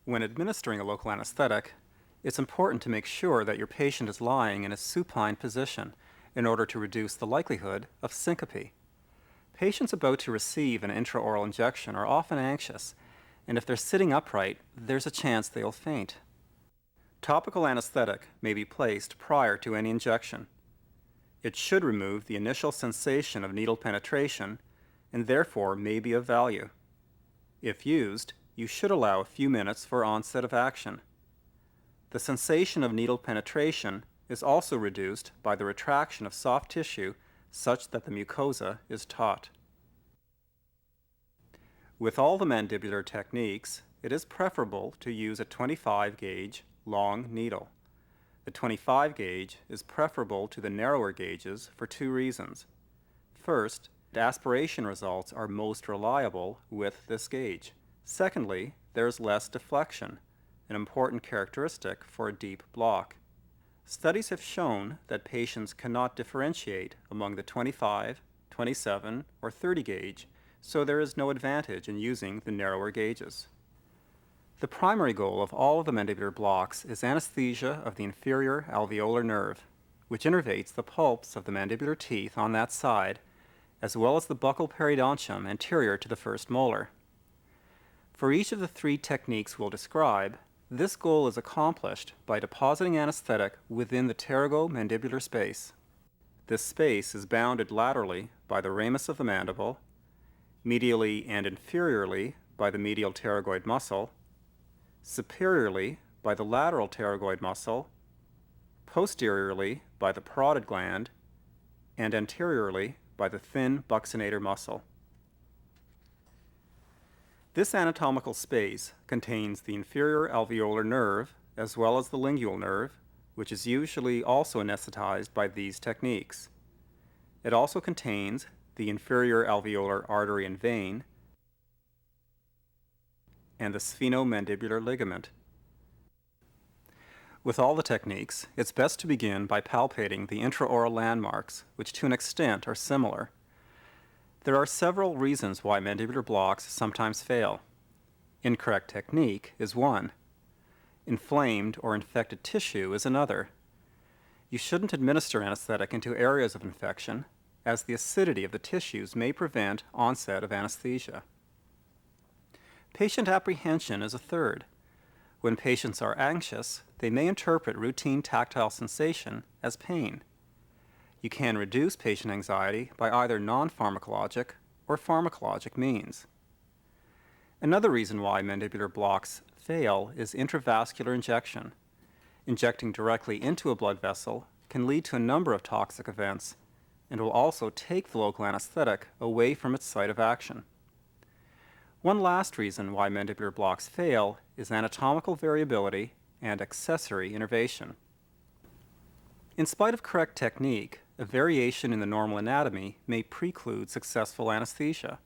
When administering a local anesthetic, it's important to make sure that your patient is lying in a supine position in order to reduce the likelihood of syncope. Patients about to receive an intraoral injection are often anxious, and if they're sitting upright, there's a chance they'll faint. Topical anesthetic may be placed prior to any injection. It should remove the initial sensation of needle penetration and therefore may be of value. If used, you should allow a few minutes for onset of action. The sensation of needle penetration is also reduced by the retraction of soft tissue such that the mucosa is taut. With all the mandibular techniques, it is preferable to use a 25 gauge long needle. The 25 gauge is preferable to the narrower gauges for two reasons. First, aspiration results are most reliable with this gauge. Secondly, there's less deflection, an important characteristic for a deep block. Studies have shown that patients cannot differentiate among the 25, 27, or 30 gauge, so there is no advantage in using the narrower gauges. The primary goal of all of the mandibular blocks is anesthesia of the inferior alveolar nerve, which innervates the pulps of the mandibular teeth on that side, as well as the buccal periodontium anterior to the first molar. For each of the three techniques we'll describe, this goal is accomplished by depositing anesthetic within the pterygomandibular space. This space is bounded laterally by the ramus of the mandible, medially and inferiorly by the medial pterygoid muscle, superiorly by the lateral pterygoid muscle, posteriorly by the parotid gland, and anteriorly by the thin buccinator muscle. This anatomical space contains the inferior alveolar nerve as well as the lingual nerve, which is usually also anesthetized by these techniques. It also contains the inferior alveolar artery and vein and the sphenomandibular ligament. With all the techniques, it's best to begin by palpating the intraoral landmarks, which to an extent are similar. There are several reasons why mandibular blocks sometimes fail. Incorrect technique is one. Inflamed or infected tissue is another. You shouldn't administer anesthetic into areas of infection, as the acidity of the tissues may prevent onset of anesthesia. Patient apprehension is a third. When patients are anxious, they may interpret routine tactile sensation as pain. You can reduce patient anxiety by either non-pharmacologic or pharmacologic means. Another reason why mandibular blocks fail is intravascular injection. Injecting directly into a blood vessel can lead to a number of toxic events and will also take the local anesthetic away from its site of action. One last reason why mandibular blocks fail is anatomical variability and accessory innervation. In spite of correct technique, a variation in the normal anatomy may preclude successful anesthesia.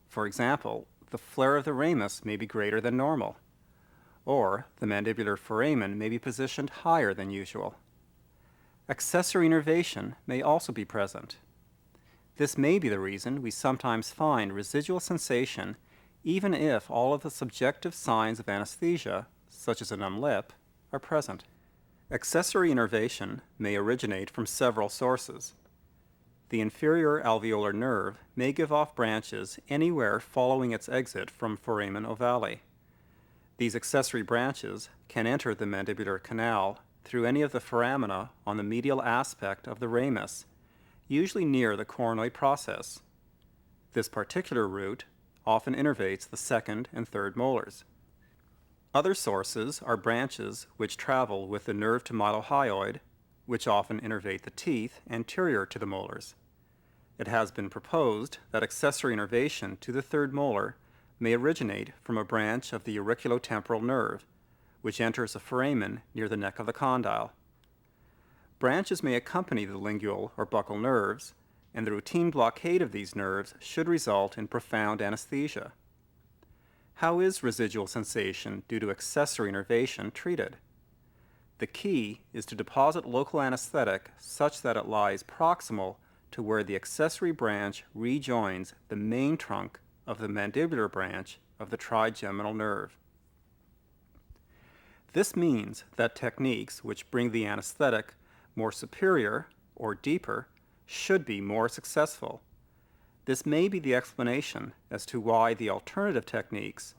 For example, the flare of the ramus may be greater than normal, or the mandibular foramen may be positioned higher than usual. Accessory innervation may also be present. This may be the reason we sometimes find residual sensation even if all of the subjective signs of anesthesia, such as a numb lip, are present. Accessory innervation may originate from several sources. The inferior alveolar nerve may give off branches anywhere following its exit from foramen ovale. These accessory branches can enter the mandibular canal through any of the foramina on the medial aspect of the ramus, usually near the coronoid process. This particular route often innervates the second and third molars. Other sources are branches which travel with the nerve to mylohyoid, which often innervate the teeth anterior to the molars. It has been proposed that accessory innervation to the third molar may originate from a branch of the auriculotemporal nerve, which enters a foramen near the neck of the condyle. Branches may accompany the lingual or buccal nerves, and the routine blockade of these nerves should result in profound anesthesia. How is residual sensation due to accessory innervation treated? The key is to deposit local anesthetic such that it lies proximal to where the accessory branch rejoins the main trunk of the mandibular branch of the trigeminal nerve. This means that techniques which bring the anesthetic more superior or deeper should be more successful. This may be the explanation as to why the alternative techniques,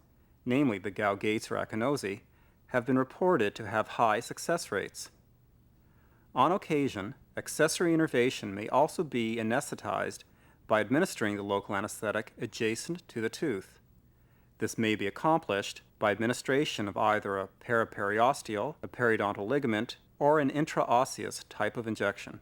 namely the Gao-Gates or Akinosi, have been reported to have high success rates. On occasion, accessory innervation may also be anesthetized by administering the local anesthetic adjacent to the tooth. This may be accomplished by administration of either a paraperiosteal, a periodontal ligament, or an intraosseous type of injection.